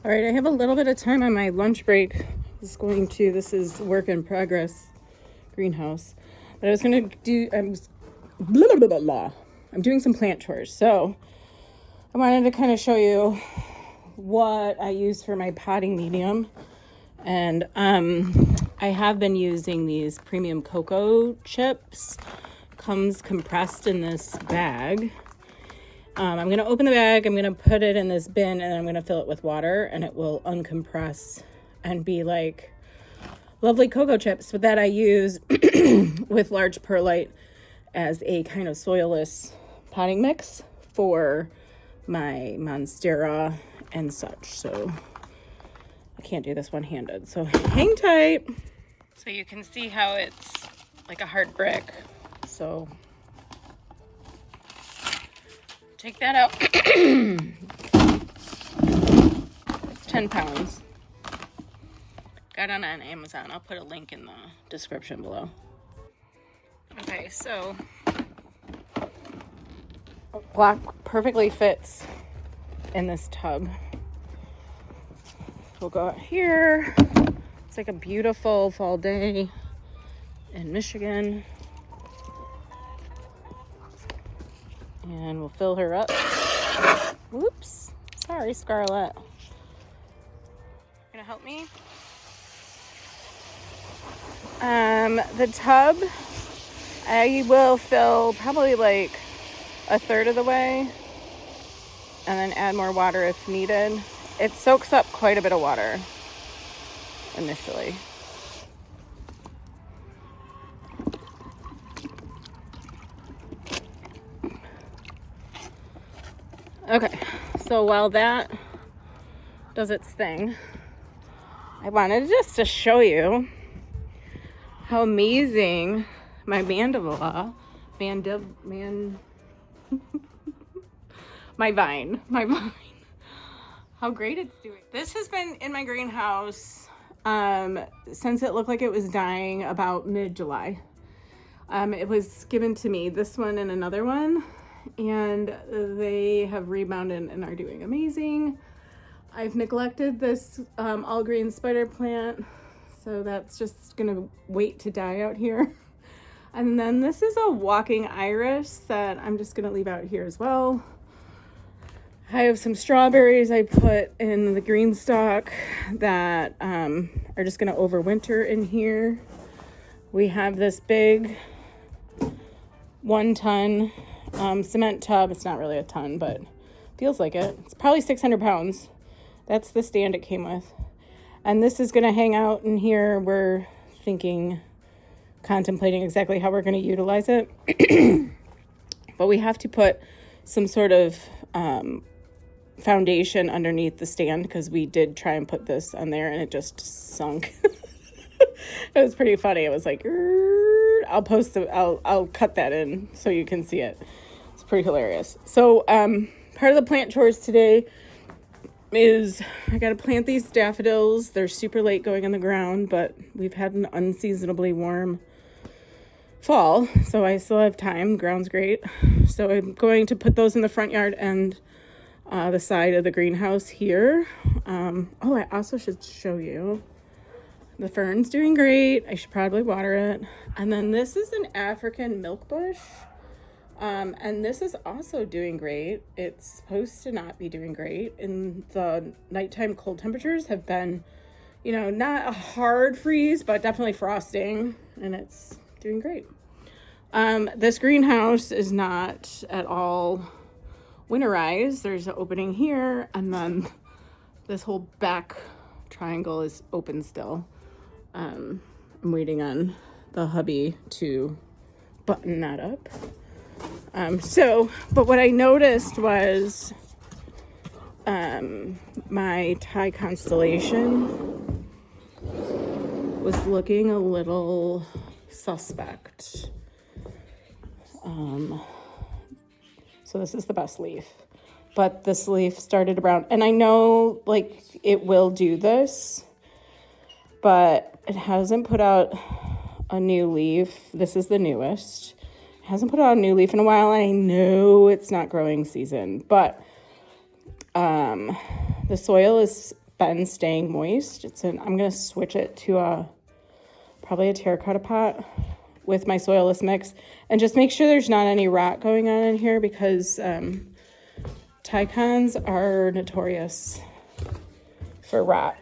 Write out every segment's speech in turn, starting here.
All right, I have a little bit of time on my lunch break. This is work in progress greenhouse. But I was going to do, blah, blah, blah, blah. I'm doing some plant chores. So I wanted to kind of show you what I use for my potting medium. And I have been using these premium cocoa chips. Comes compressed in this bag. I'm going to open the bag, I'm going to put it in this bin, and I'm going to fill it with water, and it will uncompress and be like lovely cocoa chips. But that I use with large perlite as a kind of soilless potting mix for my monstera and such. So I can't do this one-handed, so hang tight. So you can see how it's like a hard brick. So take that out. It's 10 pounds. Got it on Amazon. I'll put a link in the description below. Okay, so block perfectly fits in this tub. We'll go out here. It's like a beautiful fall day in Michigan. And we'll fill her up. Whoops. Sorry, Scarlett. Gonna help me? The tub, I will fill probably like a third of the way and then add more water if needed. It soaks up quite a bit of water initially. Okay, so while that does its thing, I wanted just to show you how amazing my my vine, how great it's doing. This has been in my greenhouse since it looked like it was dying about mid-July. It was given to me, this one and another one, and they have rebounded and are doing amazing. I've neglected this all green spider plant, so that's just gonna wait to die out here. And then this is a walking iris that I'm just gonna leave out here as well. I have some strawberries I put in the green stock that are just gonna overwinter in here. We have this big 1 ton cement tub. It's not really a ton, but feels like it. It's probably 600 pounds. That's the stand it came with. And this is gonna hang out in here. We're contemplating exactly how we're gonna utilize it. But we have to put some sort of foundation underneath the stand because we did try and put this on there and it just sunk. It was pretty funny. It was like, I'll cut that in so you can see it. It's pretty hilarious. So part of the plant chores today is I got to plant these daffodils. They're super late going in the ground, but we've had an unseasonably warm fall, so I still have time. The ground's great. So I'm going to put those in the front yard and the side of the greenhouse here. I also should show you. The fern's doing great. I should probably water it. And then this is an African milk bush. And this is also doing great. It's supposed to not be doing great. And the nighttime cold temperatures have been, not a hard freeze, but definitely frosting. And it's doing great. This greenhouse is not at all winterized. There's an opening here. And then this whole back triangle is open still. I'm waiting on the hubby to button that up. But what I noticed was my Thai constellation was looking a little suspect. So this is the best leaf. But this leaf started to brown. And I know, it will do this, but it hasn't put out a new leaf. This is the newest. It hasn't put out a new leaf in a while, and I know it's not growing season. But the soil is been staying moist. I'm going to switch it to probably a terracotta pot with my soilless mix, and just make sure there's not any rot going on in here, because Tycons are notorious for rot.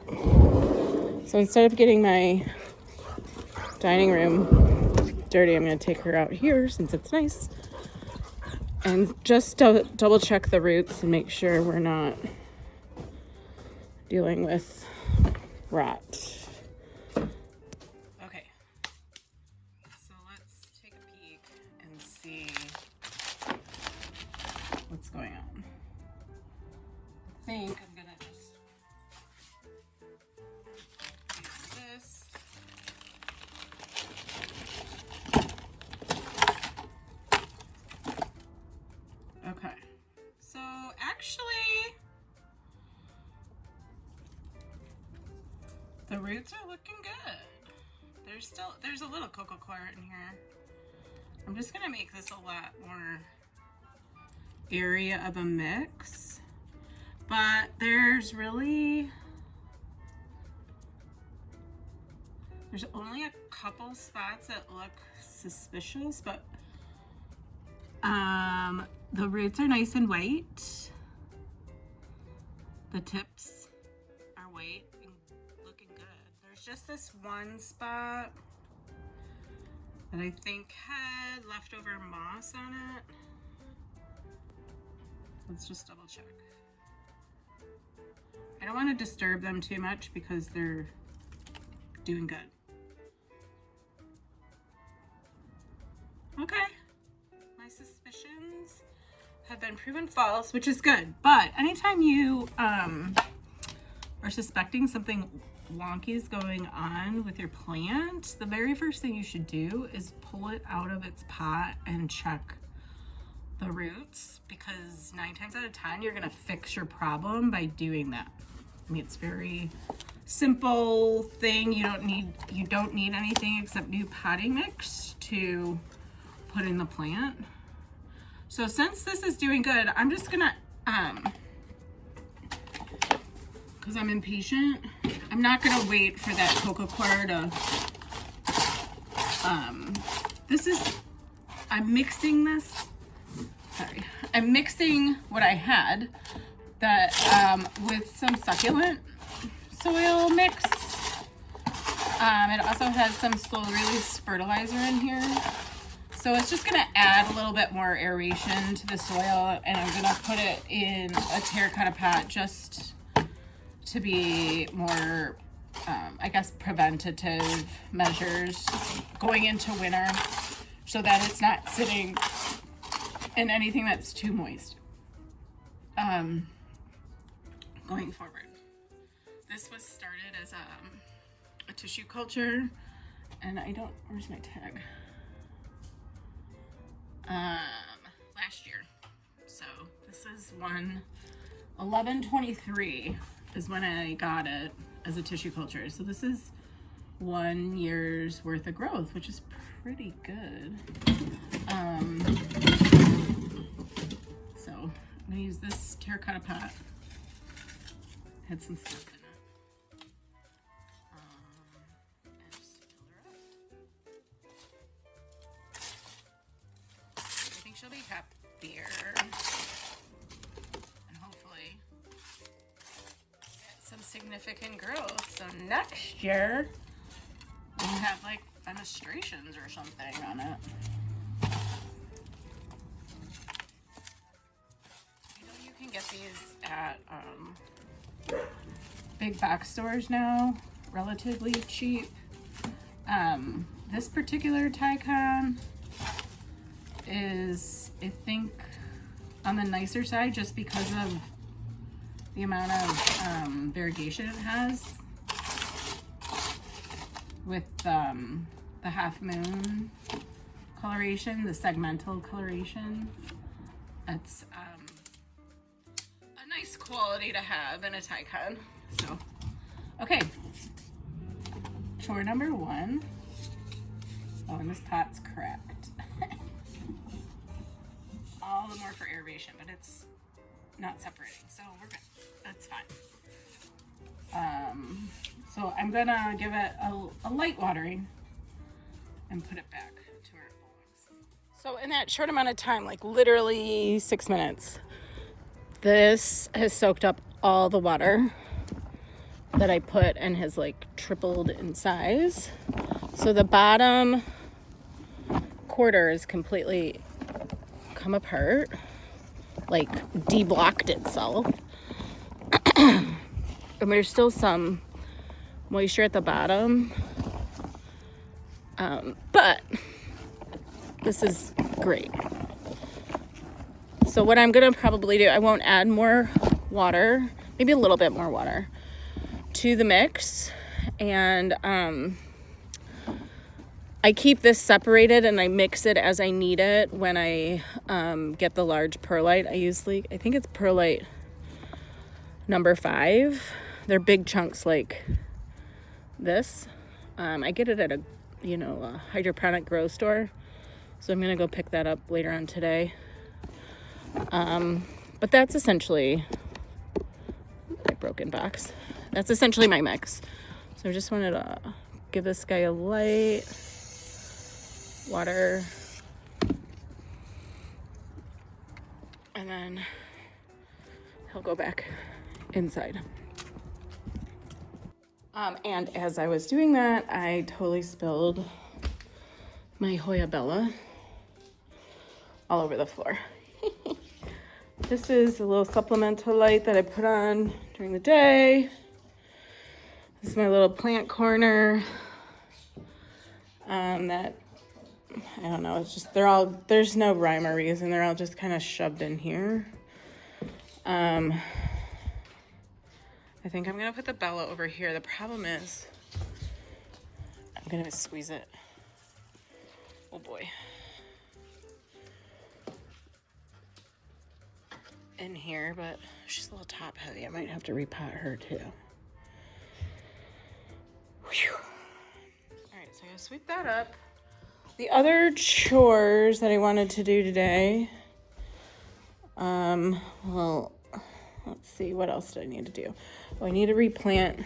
So instead of getting my dining room dirty, I'm going to take her out here since it's nice, and just double check the roots and make sure we're not dealing with rot. Okay, so let's take a peek and see what's going on. I think I'm gonna just use this. Okay, so actually the roots are looking good. There's a little coco coir in here. I'm just gonna make this a lot more area of a mix, but there's only a couple spots that look suspicious, but the roots are nice and white. The tips are white and looking good. There's just this one spot that I think had leftover moss on it. Let's just double check. I don't want to disturb them too much because they're doing good. Okay, my suspicions have been proven false, which is good. But anytime you are suspecting something wonky is going on with your plant, the very first thing you should do is pull it out of its pot and check the roots, because 9 times out of 10 you're gonna fix your problem by doing that. I mean, it's very simple thing. You don't need anything except new potting mix to put in the plant. So since this is doing good, I'm just gonna because I'm impatient, I'm not gonna wait for that coco coir to I'm mixing what I had that with some succulent soil mix. It also has some slow release fertilizer in here. So it's just gonna add a little bit more aeration to the soil, and I'm gonna put it in a terracotta pot just to be more, I guess, preventative measures going into winter, so that it's not sitting in anything that's too moist. Going forward, this was started as a tissue culture, and where's my tag? Last year. So this is 11/23 is when I got it as a tissue culture. So this is 1 year's worth of growth, which is pretty good. So I'm gonna use this terracotta pot. Had some stuff in it. And just fill her up. I think she'll be happier, and hopefully get some significant growth. So next year we'll have like fenestrations or something on it. You know, you can get these at big box stores now, relatively cheap. This particular Tycon is, I think, on the nicer side just because of the amount of variegation it has with the half moon coloration, the segmental coloration. It's a nice quality to have in a Tycon. So, okay, chore number 1. Oh, and this pot's cracked. All the more for aeration, but it's not separating, so we're good. That's fine. So I'm gonna give it a light watering and put it back to where it belongs. So in that short amount of time, like literally 6 minutes, this has soaked up all the water that I put and has like tripled in size. So the bottom quarter is completely come apart, like deblocked itself. And there's still some moisture at the bottom. But this is great. So what I'm gonna probably do, I won't add more water, maybe a little bit more water to the mix. And I keep this separated and I mix it as I need it when I get the large perlite. I think it's perlite number 5. They're big chunks like this. I get it at a hydroponic grow store. So I'm gonna go pick that up later on today. But that's essentially my broken box. That's essentially my mix. So I just wanted to give this guy a light water. And then he'll go back inside. And as I was doing that, I totally spilled my Hoya Bella all over the floor. This is a little supplemental light that I put on during the day. This is my little plant corner. That, I don't know, it's just, there's no rhyme or reason. They're all just kind of shoved in here. I think I'm gonna put the Bella over here. The problem is, I'm gonna squeeze it. Oh boy. In here, but she's a little top heavy. I might have to repot her too. Whew. All right, so I'm gonna sweep that up. The other chores that I wanted to do today, well, let's see, what else do I need to do? Oh, I need to replant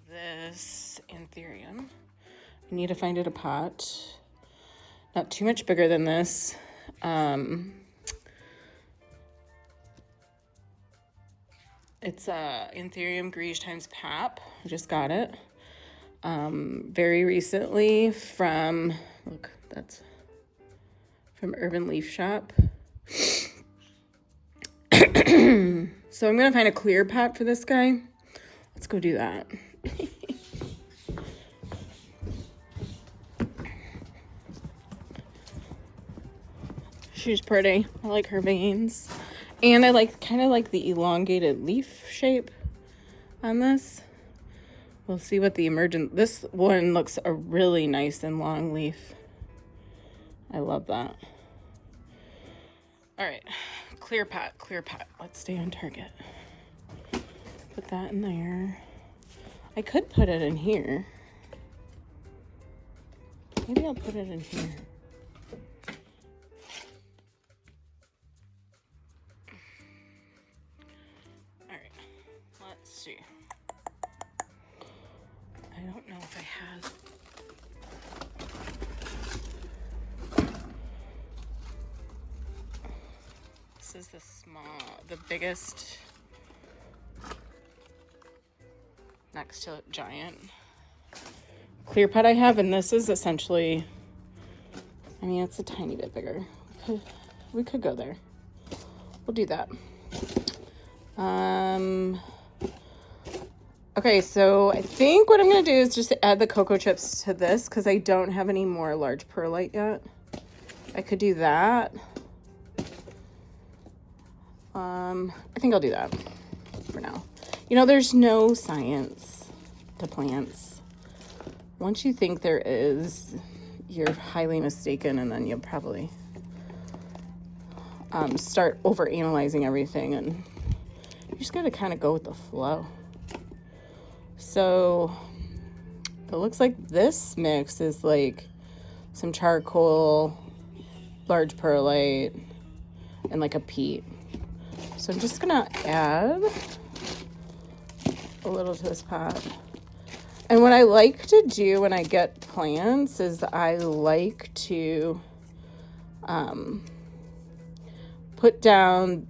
this Anthurium. I need to find it a pot. Not too much bigger than this. It's a Anthurium Grige times Pap. I just got it very recently from, look, that's from Urban Leaf Shop. So I'm gonna find a clear pot for this guy. Let's go do that. She's pretty. I like her veins. And I kind of like the elongated leaf shape on this. We'll see what the this one looks a really nice and long leaf. I love that. All right, clear pot. Let's stay on target. Put that in there. I could put it in here. Maybe I'll put it in here. Let's see. I don't know if I have. This is the biggest next to giant clear pot I have, and this is essentially, I mean, it's a tiny bit bigger. We could go there. We'll do that. Okay, so I think what I'm going to do is just add the cocoa chips to this because I don't have any more large perlite yet. I could do that. I think I'll do that for now. You know, there's no science to plants. Once you think there is, you're highly mistaken, and then you'll probably start overanalyzing everything, and you just got to kind of go with the flow. So it looks like this mix is like some charcoal, large perlite, and like a peat. So I'm just gonna add a little to this pot. And what I like to do when I get plants is I like to put down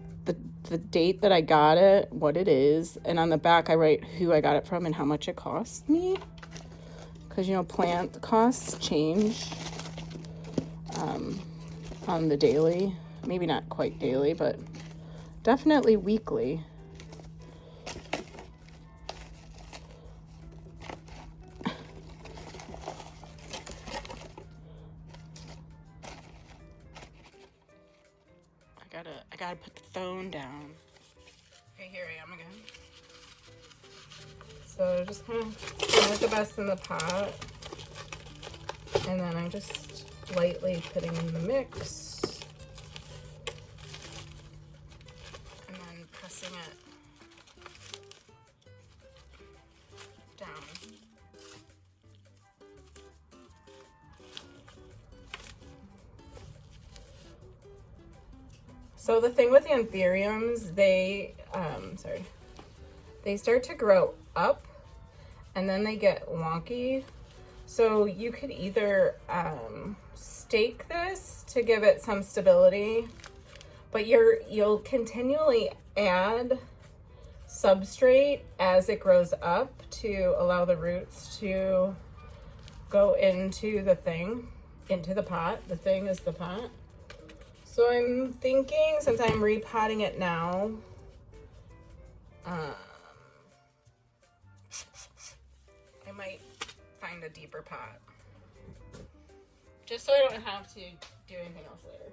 the date that I got it, what it is, and on the back I write who I got it from and how much it cost me. Because, you know, plant costs change on the daily. Maybe not quite daily, but definitely weekly. I gotta put the phone down. Okay, here I am again. So just kind of put the best in the pot. And then I'm just lightly putting in the mix. And then pressing it down. So the thing with the Anthuriums, they start to grow up and then they get wonky. So you could either stake this to give it some stability, but you'll continually add substrate as it grows up to allow the roots to go into the thing, into the pot. The thing is the pot. So I'm thinking, since I'm repotting it now, I might find a deeper pot. Just so I don't have to do anything else later.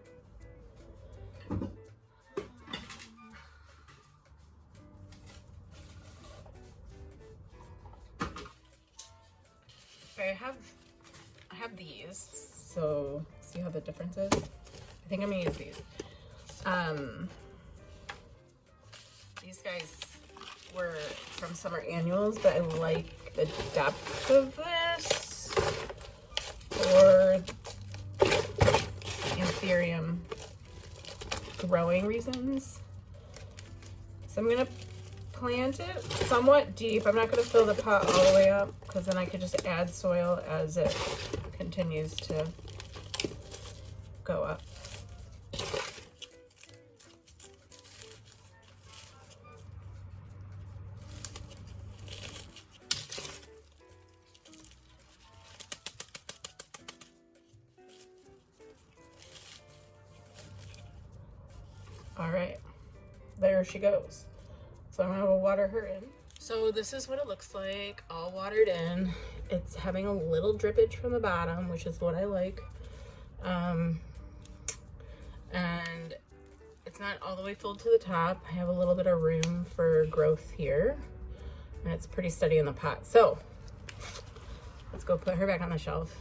I have these, so see how the difference is? I think I'm gonna use these. These guys were from Summer Annuals, but I like the depth of this for Anthurium growing reasons. So I'm gonna plant it somewhat deep. I'm not gonna fill the pot all the way up because then I could just add soil as it continues to go up. All right, there she goes. So I'm gonna water her in. So this is what it looks like, all watered in. It's having a little drippage from the bottom, which is what I like. And it's not all the way filled to the top. I have a little bit of room for growth here, and it's pretty steady in the pot. So let's go put her back on the shelf.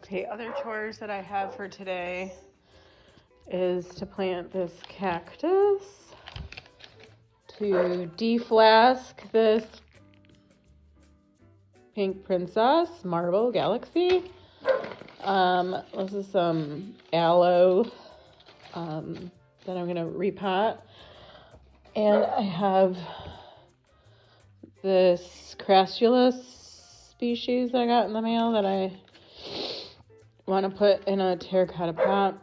Okay, other chores that I have for today is to plant this cactus, to deflask this pink princess marble galaxy. This is some aloe that I'm gonna repot, and I have this crassulus species that I got in the mail that I want to put in a terracotta pot.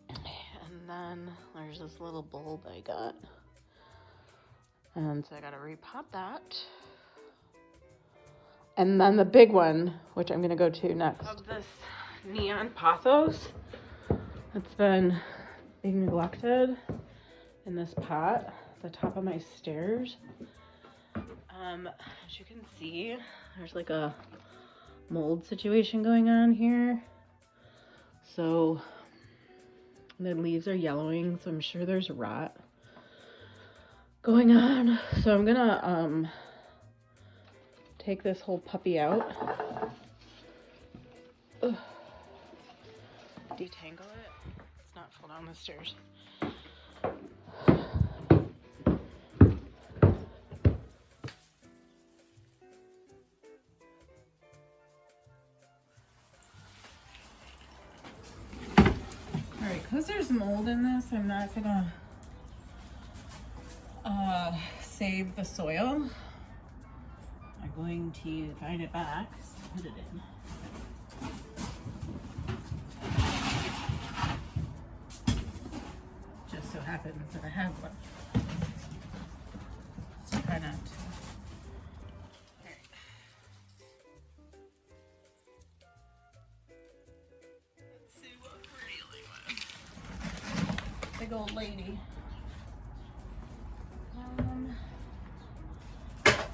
And then there's this little bulb I got, and so I gotta repot that. And then the big one, which I'm gonna go to next, of this neon pothos. It's been being neglected in this pot at the top of my stairs. As you can see, there's like a mold situation going on here. So the leaves are yellowing, so I'm sure there's rot going on. So I'm gonna take this whole puppy out. Ugh. Detangle it. Let's not fall down the stairs. Alright, because there's mold in this, I'm not gonna save the soil, I'm going to find it back, so put it in. Just so happens that I have one. So try not to. Let's see what we're dealing with. Big old lady.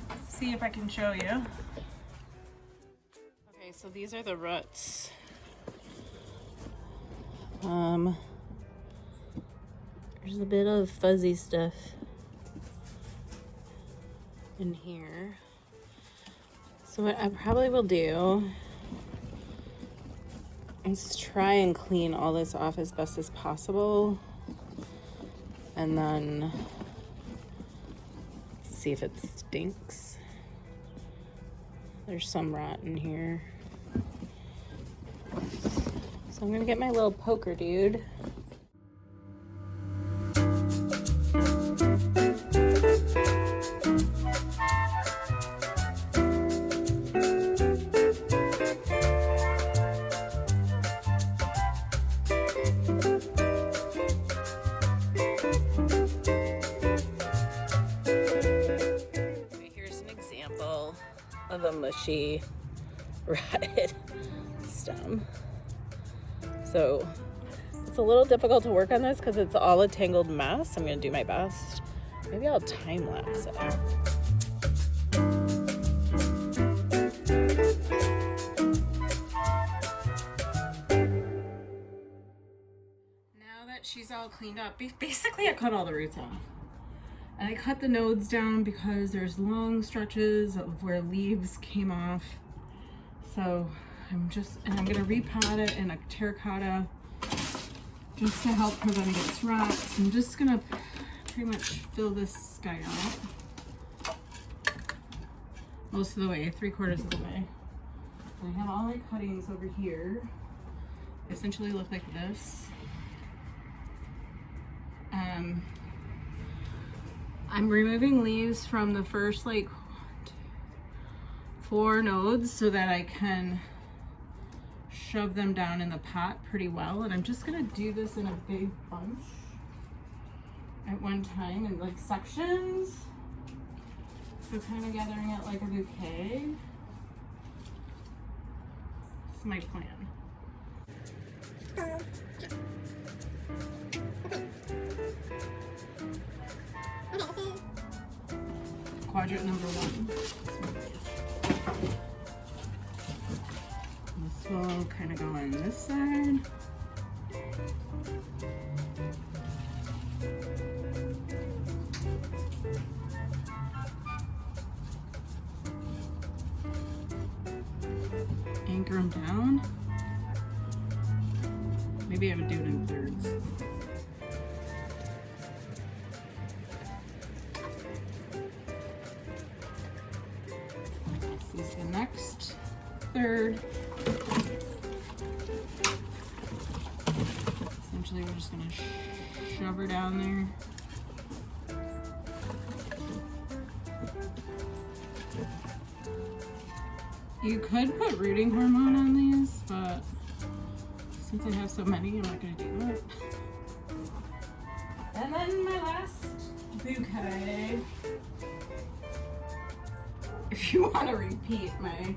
Let's see if I can show you. Okay, so these are the roots. There's a bit of fuzzy stuff in here. So what I probably will do is try and clean all this off as best as possible, and then see if it stinks. There's some rot in here. So I'm gonna get my little poker dude. Of a mushy, rotted stem. So it's a little difficult to work on this because it's all a tangled mess. I'm gonna do my best. Maybe I'll time lapse it. Now that she's all cleaned up, basically I cut all the roots off. And I cut the nodes down because there's long stretches of where leaves came off. So I'm gonna repot it in a terracotta just to help prevent against rot. So I'm just gonna pretty much fill this guy out most of the way, 3/4 of the way. And I have all my cuttings over here. They essentially look like this. I'm removing leaves from the first like 4 nodes so that I can shove them down in the pot pretty well. And I'm just gonna do this in a big bunch at one time in like sections. So kind of gathering it like a bouquet. That's my plan. Quadrant number 1. This will kind of go on this side. Anchor them down. Maybe I would do it in thirds. This is the next third. Essentially, we're just going to shove her down there. You could put rooting hormone on these, but since I have so many, I'm not going to do it. And then my last bouquet. If you want to repeat my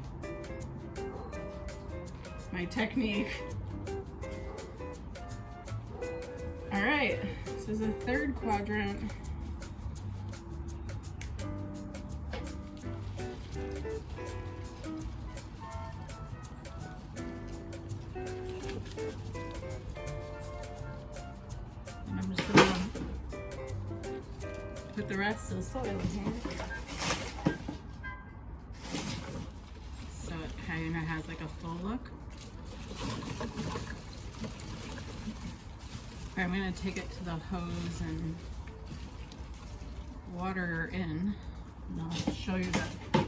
technique. All right, this is a third quadrant. And I'm just gonna put the rest of the soil in here. So it kind of has like a full look. I'm going to take it to the hose and water her in, and I'll show you the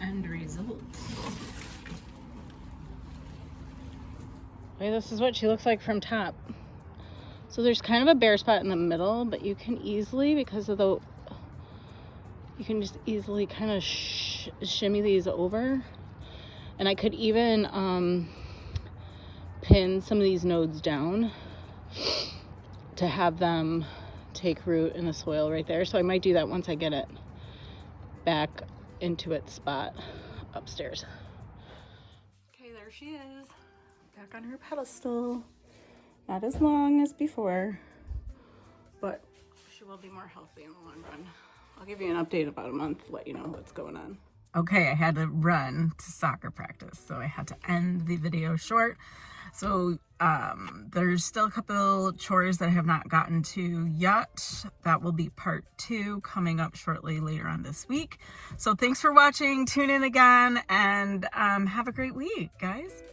end result. Okay, this is what she looks like from top. So there's kind of a bare spot in the middle, but you can easily, because of the you can just easily kind of shimmy these over. And I could even pin some of these nodes down to have them take root in the soil right there. So I might do that once I get it back into its spot upstairs. Okay, there she is, back on her pedestal. Not as long as before, but she will be more healthy in the long run. I'll give you an update in about a month, let you know what's going on. Okay, I had to run to soccer practice, so I had to end the video short. So there's still a couple chores that I have not gotten to yet. That will be part 2 coming up shortly later on this week. So thanks for watching. Tune in again and have a great week, guys.